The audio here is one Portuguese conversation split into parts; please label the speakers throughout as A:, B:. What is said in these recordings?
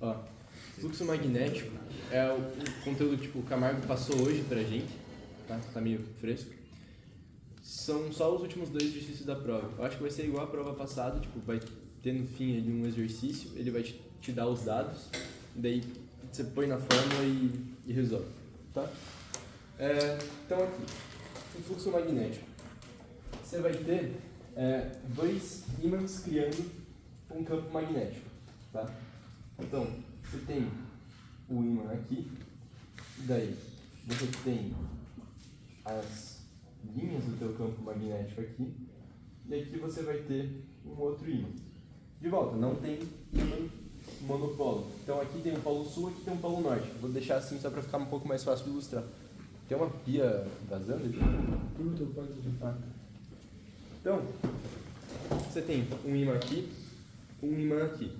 A: Ó, fluxo magnético é o conteúdo que tipo, o Camargo passou hoje pra gente, tá meio fresco. São só os últimos 2 exercícios da prova. Eu acho que vai ser igual a prova passada, tipo, vai ter no fim ali um exercício, ele vai te dar os dados, daí você põe na fórmula e resolve, tá? Então aqui, o fluxo magnético. Você vai ter 2 ímãs criando um campo magnético, tá? Então, você tem o ímã aqui, daí você tem as linhas do teu campo magnético aqui, e aqui você vai ter um outro ímã. De volta, não tem ímã monopolo. Então aqui tem um polo sul, aqui tem um polo norte. Vou deixar assim só para ficar um pouco mais fácil de ilustrar. Tem uma pia vazando aqui? Então, você tem um ímã aqui, um ímã aqui.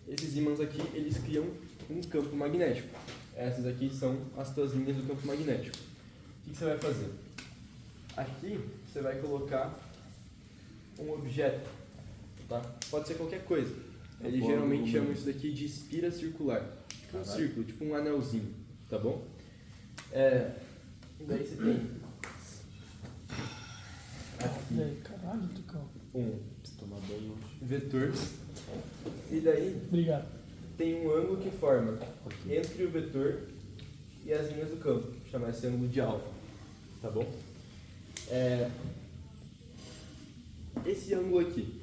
A: Esses ímãs aqui, eles criam um campo magnético. Essas aqui são as tuas linhas do campo magnético. O que você vai fazer? Aqui, você vai colocar um objeto, tá? Pode ser qualquer coisa. Eles geralmente chamam isso daqui de espira circular. Tipo um círculo, tipo um anelzinho, tá bom? Daí você tem aqui
B: Caralho, Tucão.
A: um vetor, e daí
B: Obrigado.
A: tem um ângulo que forma entre o vetor e as linhas do campo, chamar esse ângulo de alfa, tá bom? Esse ângulo aqui,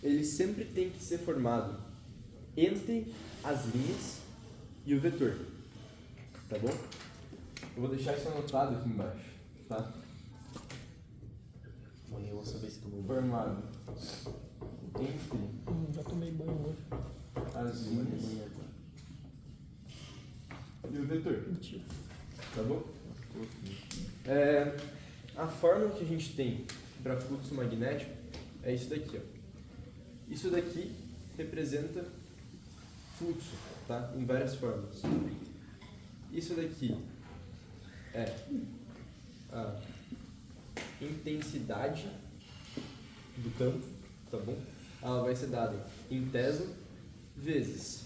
A: ele sempre tem que ser formado entre as linhas e o vetor, tá bom? Eu vou deixar isso anotado aqui embaixo, tá?
C: Amanhã eu vou saber se tomou
A: Formado entre
B: Já tomei banho hoje.
A: as linhas e o vetor,
B: Mentira.
A: tá bom? A fórmula que a gente tem para fluxo magnético é isso daqui, ó. Isso daqui representa fluxo, tá? Em várias formas. Isso daqui é a intensidade do campo, tá bom? Ela vai ser dada em Tesla vezes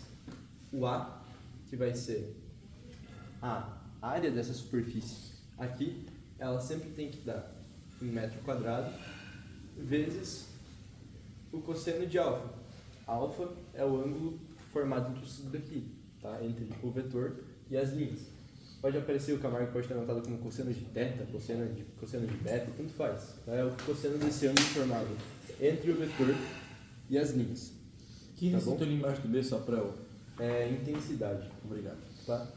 A: o A, que vai ser a área dessa superfície aqui, ela sempre tem que dar em metro quadrado, vezes o cosseno de alfa. Alfa é o ângulo formado entre isso daqui, tá? Entre o vetor e as linhas. Pode aparecer o Camargo, pode ter anotado como cosseno de θ, cosseno de beta, tanto faz. Tá? É o cosseno desse ângulo formado entre o vetor e as linhas.
C: Que
A: Tá
C: necessita ali embaixo do B só pra eu...
A: Intensidade.
C: Obrigado.
A: Tá?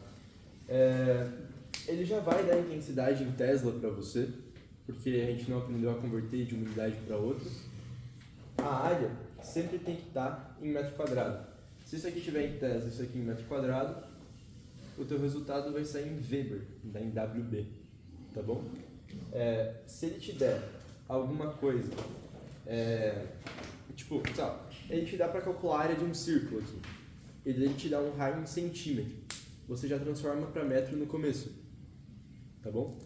A: Ele já vai dar intensidade em Tesla para você, porque a gente não aprendeu a converter de uma unidade para outra. A área sempre tem que estar em metro quadrado. Se isso aqui tiver em Tesla, isso aqui em metro quadrado, o teu resultado vai sair em Weber, em WB, tá bom? Se ele te der alguma coisa, tipo, sabe, ele te dá para calcular a área de um círculo aqui. Ele te dá um raio em centímetro. Você já transforma para metro no começo, tá bom?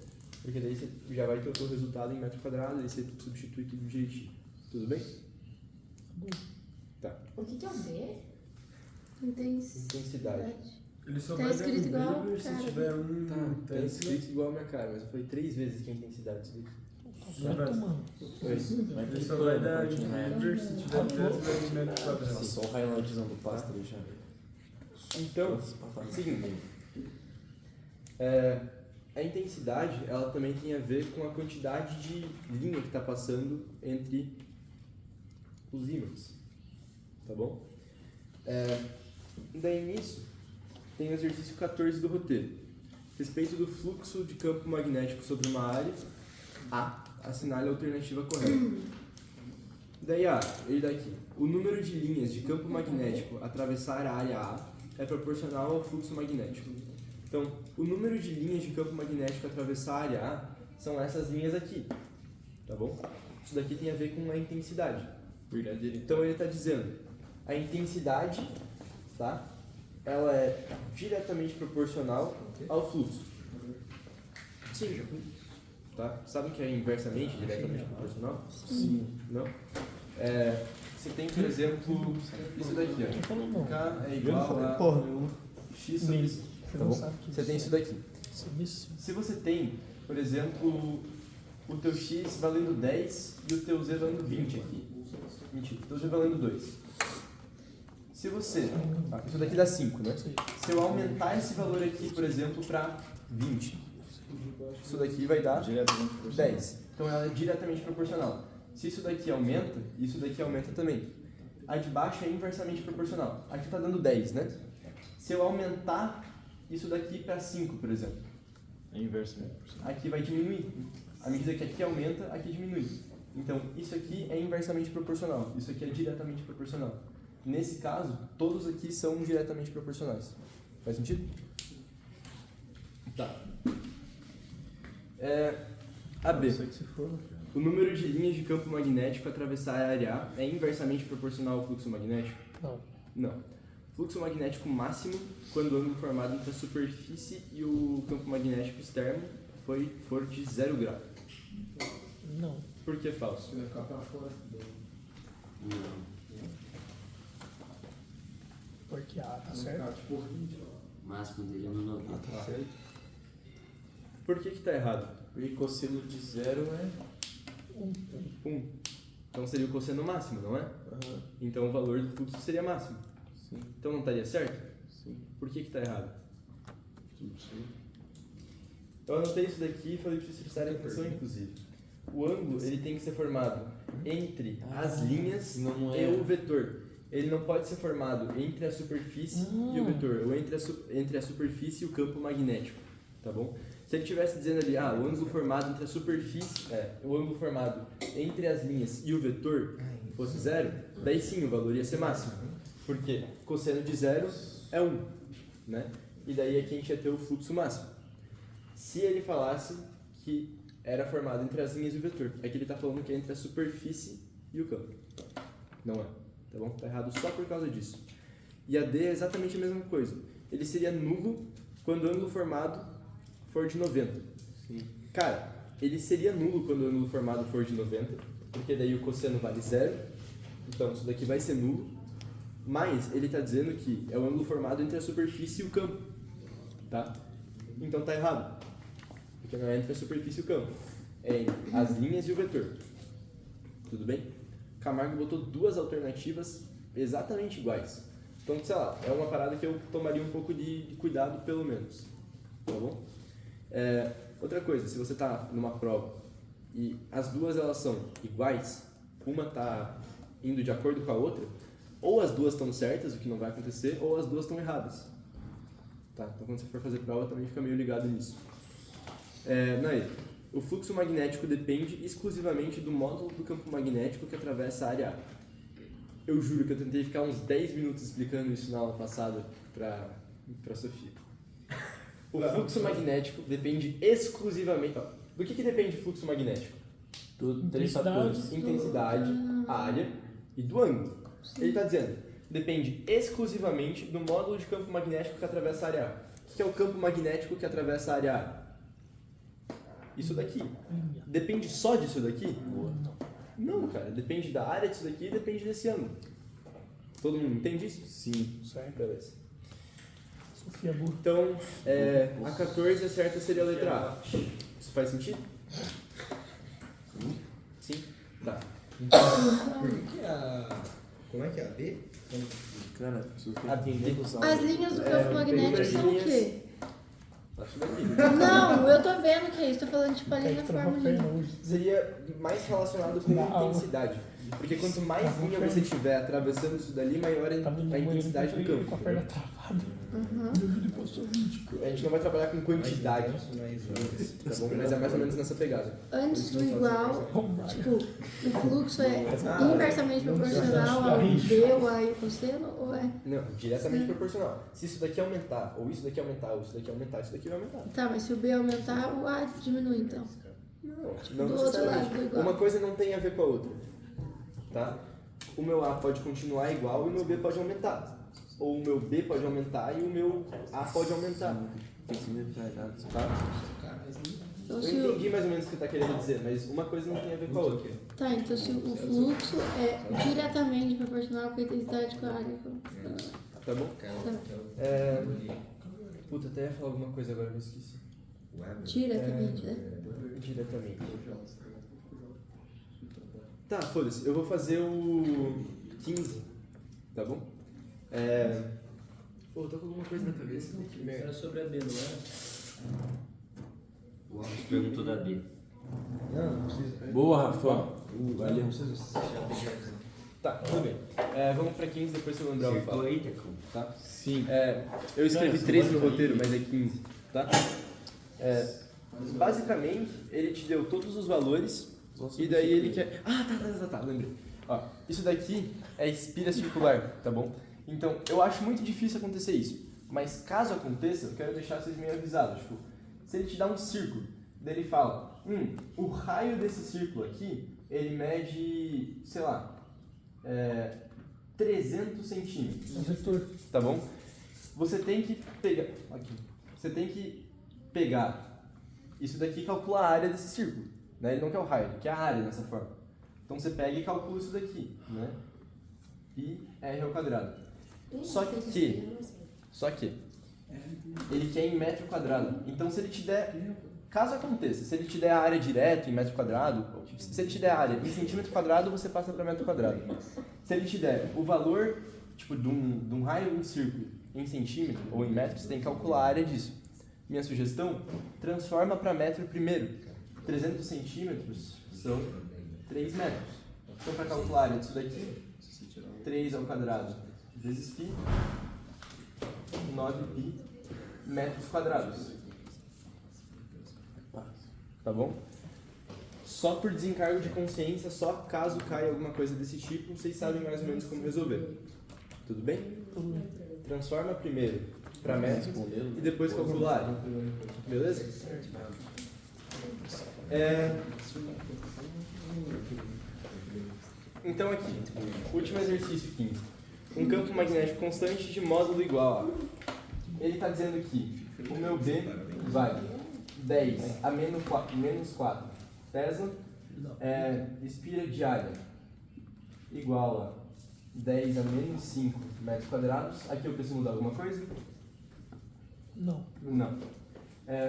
A: Porque daí você já vai ter o teu resultado em metro quadrado, aí você substitui tudo direitinho. Tudo bem? Tá.
D: O que é o B?
A: Intensidade.
E: Ele só
D: Tá
E: vai dar
D: escrito igual
E: um Weber se
D: cara.
E: tiver um
A: Tá
E: Tesla.
A: escrito igual a minha cara, mas eu falei 3 vezes que é intensidade. Isso daqui.
B: Certo, mano.
A: Oi.
E: Ele só vai dar um Weber se tiver Tesla em metro quadrado.
C: Só o highlightzão do pasto ali já.
A: Então, seguinte, a intensidade, ela também tem a ver com a quantidade de linha que está passando entre os ímãs, tá bom? Daí nisso, tem o exercício 14 do roteiro. Respeito do fluxo de campo magnético sobre uma área, A, assinale a alternativa correta. Daí ele dá aqui. O número de linhas de campo magnético a atravessar a área A é proporcional ao fluxo magnético. Então, o número de linhas de campo magnético a atravessar a área A são essas linhas aqui, tá bom? Isso daqui tem a ver com a intensidade. Então ele está dizendo, a intensidade, tá? Ela é diretamente proporcional ao fluxo. Sim. Tá? Sabem que é inversamente diretamente proporcional?
B: Sim.
A: Não? você tem, por exemplo, isso daqui,
B: Quem
A: ó.
B: falou não?
A: K é
C: Eu
A: igual
C: falei,
A: a
C: porra.
A: x sobre
B: Meio.
A: 5.
B: Você
A: Tá
B: não
A: bom?
B: sabe que
A: Você tem isso daqui.
B: Você disse.
A: Se você tem, por exemplo, o teu x valendo 10 e o teu z valendo 20 aqui. Mentira, o teu z valendo 2. Se você... isso daqui dá 5, né? Se eu aumentar esse valor aqui, por exemplo, para 20, isso daqui vai dar
C: Diretamente proporcional.
A: 10. Então ela é diretamente proporcional. Se isso daqui aumenta, isso daqui aumenta também. A de baixo é inversamente proporcional. Aqui está dando 10, né? Se eu aumentar isso daqui para 5, por exemplo,
C: É inverso mesmo.
A: aqui vai diminuir. À medida que aqui aumenta, aqui diminui. Então, isso aqui é inversamente proporcional. Isso aqui é diretamente proporcional. Nesse caso, todos aqui são diretamente proporcionais. Faz sentido? Tá. A B.
C: Isso aí que se for, cara.
A: O número de linhas de campo magnético a atravessar a área A é inversamente proporcional ao fluxo magnético?
B: Não.
A: Não. Fluxo magnético máximo quando o ângulo formado entre a superfície e o campo magnético externo for de 0 grau.
B: Não.
A: Por que falso?
E: Vai ficar pra fora.
B: Porque A tá
E: Vai
B: certo.
E: ficar tipo
D: O máximo dele é no 90.
C: Tá certo.
A: Por que tá errado?
C: Porque cosseno de 0 é...
A: 1. Então seria o cosseno máximo, não é?
C: Aham.
A: Então o valor do fluxo seria máximo.
C: Sim,
A: Então não estaria certo?
C: sim.
A: Por que tá errado?
C: Tudo sim.
A: Eu anotei isso daqui e falei para vocês prestarem atenção, inclusive. O ângulo ele tem que ser formado entre as linhas
C: não
A: e
C: é.
A: o vetor. Ele não pode ser formado entre a superfície e o vetor, ou entre a superfície e o campo magnético, tá bom? Se ele estivesse dizendo ali, o ângulo formado entre a superfície, o ângulo formado entre as linhas e o vetor fosse 0, daí sim o valor ia ser máximo. Porque cosseno de 0 é 1, né? E daí aqui a gente ia ter o fluxo máximo. Se ele falasse que era formado entre as linhas e o vetor, aqui ele está falando que é entre a superfície e o campo. Não é, tá bom? Tá errado só por causa disso. E a D é exatamente a mesma coisa. Ele seria nulo quando o ângulo formado for de 90.
C: Sim.
A: Cara, ele seria nulo quando o ângulo formado for de 90, porque daí o cosseno vale 0, então isso daqui vai ser nulo, mas ele está dizendo que é o ângulo formado entre a superfície e o campo, tá? Então tá errado, porque não é entre a superfície e o campo, é entre as linhas e o vetor. Tudo bem? Camargo botou duas alternativas exatamente iguais. Então, sei lá, é uma parada que eu tomaria um pouco de cuidado, pelo menos. Tá bom? Outra coisa, se você está numa prova e as duas elas são iguais, uma está indo de acordo com a outra, ou as duas estão certas, o que não vai acontecer, ou as duas estão erradas. Tá? Então quando você for fazer prova também fica meio ligado nisso. Naí, o fluxo magnético depende exclusivamente do módulo do campo magnético que atravessa a área A. Eu juro que eu tentei ficar uns 10 minutos explicando isso na aula passada para Sofia. O fluxo magnético depende exclusivamente... do que depende o fluxo magnético?
C: Três fatores.
A: Intensidade, área e do ângulo. Ele está dizendo, depende exclusivamente do módulo de campo magnético que atravessa a área A. O que é o campo magnético que atravessa a área A? Isso daqui. Depende só disso daqui? Não, cara. Depende da área disso daqui e depende desse ângulo. Todo mundo entende isso?
C: Sim.
B: Certo.
A: Beleza.
B: Sofia burra.
A: Então, a 14 a certa seria a letra A. Isso faz sentido? Sim? Tá.
E: Como é que é a B?
C: Cara, se eu
A: A B.
C: entender os
F: As linhas do campo magnético são o
A: linhas-
F: quê?
A: Tá tudo aqui.
F: Não, eu tô vendo que é isso. Tô falando tipo a
B: Tem
F: linha
B: que trocar
F: forma
B: a
F: linha.
B: perna hoje.
A: Seria mais relacionado com
B: Na aula.
A: intensidade. Porque quanto mais linha você tiver atravessando isso dali, maior é
B: Tava indo
A: a
B: no banheiro
A: intensidade do
B: com a
A: campo.
B: perna travada.
F: Uhum.
B: Ele passou 20.
A: A gente não vai trabalhar com quantidade, tá bom? Mas é mais ou menos nessa pegada.
F: Antes do igual, tipo, o fluxo é inversamente proporcional ao B ou A e o cosseno, ou é?
A: Não, diretamente proporcional. Se isso daqui aumentar, ou isso daqui aumentar, ou isso daqui aumentar, isso daqui vai aumentar.
F: Tá, mas se o B aumentar, o A diminui então.
A: Não,
F: do
A: não
F: outro lado
A: necessariamente.
F: do igual.
A: Uma coisa não tem a ver com a outra. Tá? O meu A pode continuar igual e o meu B pode aumentar. Ou o meu B pode aumentar e o meu A pode aumentar.
C: Tem que se detalhar.
A: Tá?
F: Então,
A: Eu
F: se
A: entendi mais ou menos o que você tá querendo dizer, mas uma coisa não tem a ver com a outra.
F: Tá, então se o fluxo é diretamente proporcional com a intensidade com a área.
A: Tá bom?
F: Tá.
A: Puta, até ia falar alguma coisa agora, eu esqueci.
F: Diretamente, né?
A: Diretamente. Tá, foda-se. Eu vou fazer o 15, tá bom? Pô, tô com alguma coisa na cabeça. Que
E: Era
A: merda.
E: sobre a B, não era?
D: O Alves perguntou da B.
E: Não, não precisa.
C: Boa, Rafa. Valeu.
E: Não precisa. Já peguei a visão.
A: Tá, tudo bem. Vamos pra 15, depois se eu lembrar eu
D: Acertou
A: falo.
D: aí, Tecão?
A: Tá?
C: Sim.
A: Eu escrevi
C: Cara,
A: 13 no
C: você
A: roteiro, mas é 15, tá? Basicamente, ele te deu todos os valores e daí ele quer... tá, lembrei. Ó, isso daqui é espira circular, tá bom? Então, eu acho muito difícil acontecer isso, mas caso aconteça, eu quero deixar vocês meio avisados. Tipo, se ele te dá um círculo, daí ele fala, o raio desse círculo aqui, ele mede, sei lá, 300 centímetros.
B: É um vetor.
A: Tá bom? Você tem que pegar. Aqui. Você tem que pegar isso daqui e calcular a área desse círculo. Né? Ele não quer o raio, ele quer a área dessa forma. Então você pega e calcula isso daqui. Né? Pi r ao quadrado. Só que ele quer em metro quadrado. Então se ele te der. Caso aconteça, se ele te der a área direto em metro quadrado, se ele te der a área em centímetro quadrado, você passa para metro quadrado. Se ele te der o valor tipo, de um raio de um círculo em centímetro ou em metro, você tem que calcular a área disso. Minha sugestão, transforma para metro primeiro. 300 centímetros são 3 metros. Então, para calcular a área disso daqui, 3 ao quadrado vezes π, 9π metros quadrados. Tá bom? Só por desencargo de consciência, só caso caia alguma coisa desse tipo, vocês sabem mais ou menos como resolver. Tudo bem? Transforma primeiro para metros e depois calcula a área. Beleza? Então aqui, último exercício 15. Um campo magnético constante de módulo igual a... Ele está dizendo que o meu B vale 10 a menos 4 Tesla, espira diária igual a 10 a menos 5 metros quadrados. Aqui eu preciso mudar alguma coisa?
B: Não.
A: Não.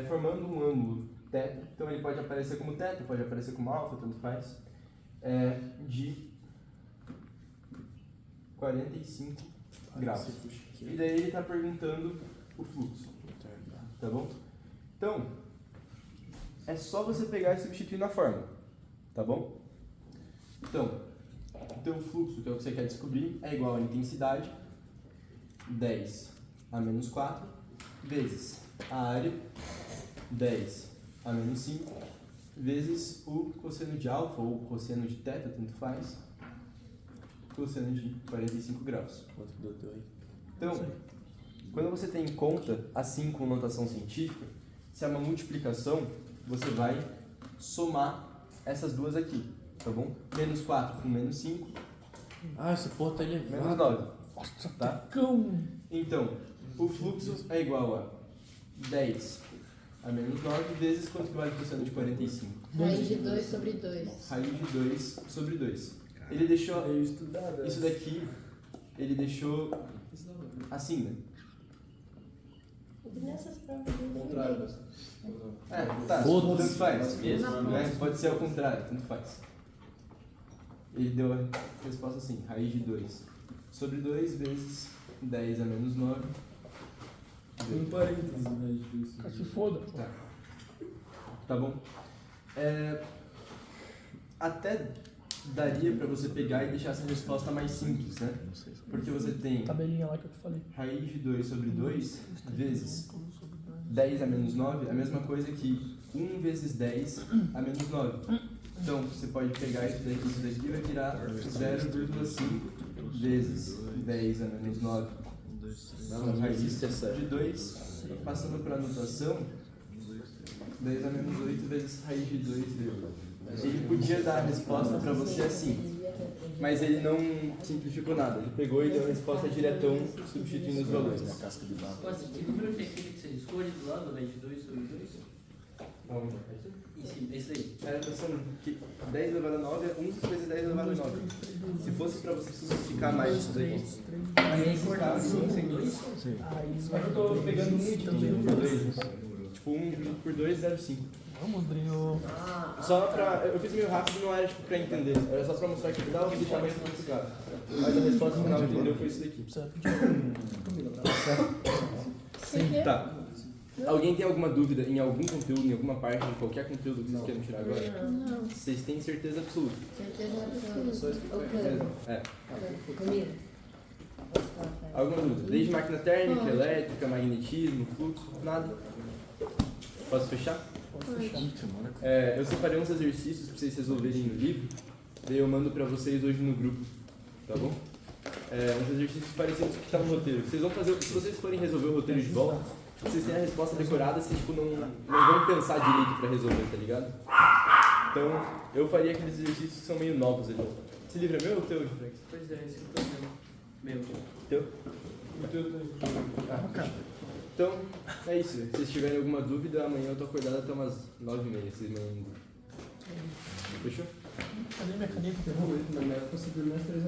A: Formando um ângulo θ, então ele pode aparecer como θ, pode aparecer como alfa, tanto faz, de 45 graus. E daí ele está perguntando o fluxo. Tá bom? Então, é só você pegar e substituir na fórmula. Tá bom? Então, o teu fluxo, que é o que você quer descobrir, é igual a intensidade, 10 a menos 4, vezes a área, 10 a menos 5, vezes o cosseno de alfa ou cosseno de θ, tanto faz, cosseno de 45 graus.
C: Quanto deu teu aí?
A: Então, quando você tem conta assim com notação científica, se é uma multiplicação, você vai somar essas duas aqui, tá bom? Menos 4 com menos 5,
C: Ah, essa porra tá elevada.
A: menos 9.
B: Nossa,
A: Tá?
B: cão!
A: Então, o fluxo é igual a 10 a menos 9 vezes quanto que vale o cosseno de 45?
F: Raiz de 2 sobre 2.
A: Raiz de 2 sobre 2. Ele deixou
E: Meio estudado.
A: isso daqui, ele deixou assim, né?
F: Nessas provas
E: Contrário.
A: Tá,
C: Foda-se.
A: tanto faz.
D: Mesmo.
A: Né? Pode ser ao contrário, tanto faz. Ele deu a resposta assim, raiz de 2 sobre 2 vezes 10 a menos 9.
E: Um parênteses, né? Disso.
B: Cara, se foda.
A: Tá bom? Até daria pra você pegar e deixar essa resposta mais simples, né? Porque você tem
B: Tabelinha lá que eu te falei.
A: raiz de 2 sobre 2 vezes 10 a menos 9, a mesma coisa que 1 vezes 10 a menos 9. Então, você pode pegar isso daqui vai virar 0,5 vezes 10 a menos 9.
C: Não
A: Raiz
C: existe essa.
A: de 2, passando para a notação, 10 a menos 8 vezes raiz de 2 vezes. Ele podia dar a resposta para você assim, mas ele não simplificou nada. Ele pegou e deu a resposta diretão, substituindo os valores.
C: Uma casca de barro.
D: Que número que é aquele que você escolhe do lado, né? De 2 sobre 2? Esse daí.
A: Era pensando que 10 elevado a 9 é 1 vezes 10 elevado a 9. Se fosse pra você simplificar mais isso daí.
D: Aí é cortado em 2.
B: Aí
A: Mas eu tô pegando 1 e dividindo por 2. Tipo, 1 dividido por 2, 0,5.
B: Vamos, Drill.
A: Só pra. Eu fiz meio rápido, não era tipo pra entender. Era só pra mostrar que dava pra deixar mais simplificado. Mas a resposta final que entendeu foi isso daqui.
B: Precisa
F: Por quê?
A: Tá. Alguém tem alguma dúvida em algum conteúdo, em alguma parte de qualquer conteúdo que vocês queiram tirar agora?
F: Não.
A: Vocês têm certeza absoluta?
F: Certeza absoluta.
A: É.
G: Comida.
A: Alguma dúvida? Desde máquina térmica, elétrica, magnetismo, fluxo, nada? Posso fechar? Eu separei uns exercícios pra vocês resolverem no livro, daí eu mando pra vocês hoje no grupo, tá bom? Uns exercícios parecidos que tá no roteiro. Vocês vão fazer, se vocês forem resolver o roteiro de volta, vocês têm a resposta decorada, vocês tipo, não vão pensar direito pra resolver, tá ligado? Então, eu faria aqueles exercícios que são meio novos ali. Esse livro é meu ou teu, Frank?
D: Pois é, esse que eu tô vendo. Meu.
A: Teu? Então, é isso. Se vocês tiverem alguma dúvida, amanhã eu tô acordado até umas 9h30. Vocês mandam. Fechou?
B: Cadê minha caneta?
E: Na minha época, você dormia às 3